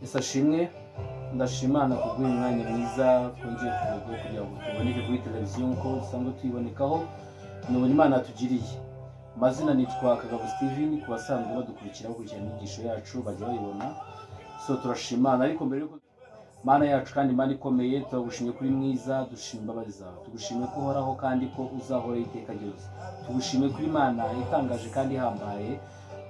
Isashimwe ndashimana kubw'uyu mwanya mwiza twongeye kugira ngo tuboneke kuri televiziyo nko dusanzwe tuyibonekaho. Nubona Imana yatugiriye. Amazina nitwa Kagabo Steven, ku basanzwe badukurikira bakurikira inyigisho yacu bajya bayibona. So turashimana, ariko mbere yuko Mana yacu kandi Imana ikomeye, turagushimye kuri mwiza, dushima imbabazi zawe, tugushimye ko uhoraho kandi ko uzahora iteka ryose. Tugushimye kuri Imana itangaje kandi ihambaye,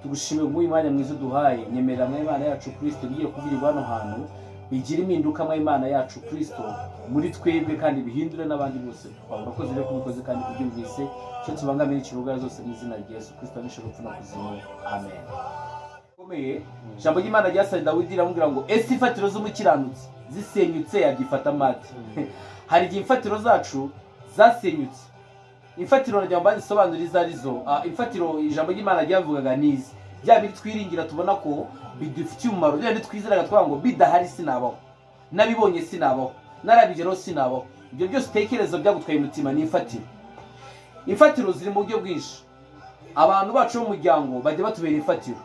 tugushimye muri mwanya mwiza duhaye. Nyemerera mwe Imana yacu Kristo bigiye kuvirirwa hano hantu bigira impinduka mwe Imana yacu Kristo muri twebwe kandi bihindure n'abandi bose. Urakoze rero kubikoze kandi kubyumvise cyo tubangamira ikiruga zose mu izina rya Yesu Kristo nishobora gupfuna kuzimu. Amen. Komeye jambo ry'Imana ryasabye Dawidi iramubwira ngo ese imfatiro z'umukiranutsi zisenyutse yabyifata mate. Hari igihe imfatiro zacu zasenyutse. Imfatiro rya mbandi sobanuriza arizo imfatiro ijambo ry'Imana ryavugaga nizi bya biri twiringira tubona ko bidufitiye umumaro, bya twizeraga twavuga ngo bidahari sinabaho, nabibonye sinabaho, narabigero sinabaho. Ibyo byose tekerezo byagutwaye umutima ni imfatiro. Imfatiro ziri mu buryo bwinshi. Abantu bacu mu muryango bajya batubera imfatiro.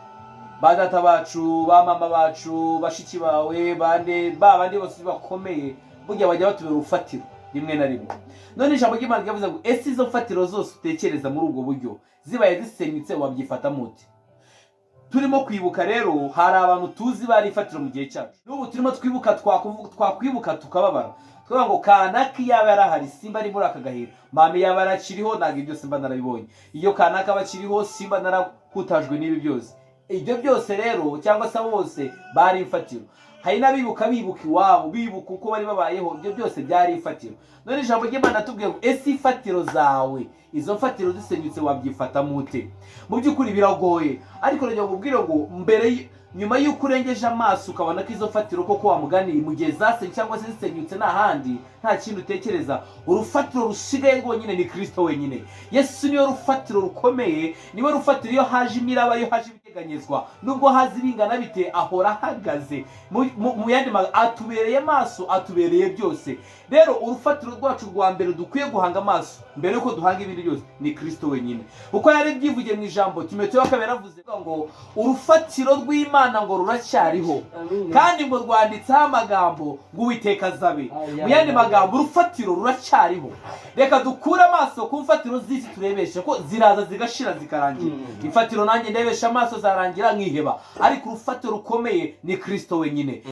Ba data bacu, ba mama bacu, bashiki bawe, bandi bose bakomeye burya bajya batubera urufatiro rimwe na rimwe. None ijambo ry'Imana ryavuze ngo ese izo mfatiro zose utekereza muri ubwo buryo zibaye zisenyutse wabyifata muti? Turimo kwibuka rero hari abantu tuzi bari ifatiro mu gihe cyacu. N'ubu turimo twibuka twakwibuka tukababara. Twavuga ngo kanaka yaba yarahari simba ari muri aka gahera, mame yaba arakiriho ntabwo ibyo simba narabibonye, iyo kanaka bakiriho simba narakutajwe n'ibi byose. Ibyo byose rero cyangwa se bose bari imfatiro. Hari n'abibuka iwabo, bibuka uko bari babayeho, ibyo byose byari imfatiro. None ijambo ry'Imana tubwiye ngo ese imfatiro zawe izo mfatiro zisenyutse wabyifata mute? Mu by'ukuri biragoye, ariko rero ngubwire ngo nyuma y'uko urengeje amaso ukabona ko izo mfatiro koko wamuganiye mu gihe zasenyutse cyangwa se zisenyutse n'ahandi nta kintu utekereza, urufatiro rusigaye rwonyine ni Kristo wenyine. Yesu niyo rufatiro rukomeye, niwe rufatiro iyo haje imiraba, iyo haje ibiteganyezwa, nubwo hazi bingana bite ahora ahagaze. Mu yandi atubereye maso, atubereye byose. Rero urufatiro rwacu rwa mbere dukwiye guhanga amaso mbere yuko duhanga ibindi byose ni Kristo wenyine. Uko yari byivugiye mu ijambo Timoteyo akaba yaravuze ngo urufatiro rw'Imana ngo ruracyariho kandi ngo rwanditseho amagambo ngo Uwiteka azabe. Mu yandi magambo urufatiro ruracyariho. Reka dukure amaso ku mfatiro z'isi turebeshe ko ziraza zigashira zikarangira. Imfatiro nanjye ndebesha amaso zarangira nkiheba, ariko urufatiro rukomeye ni Kristo wenyine.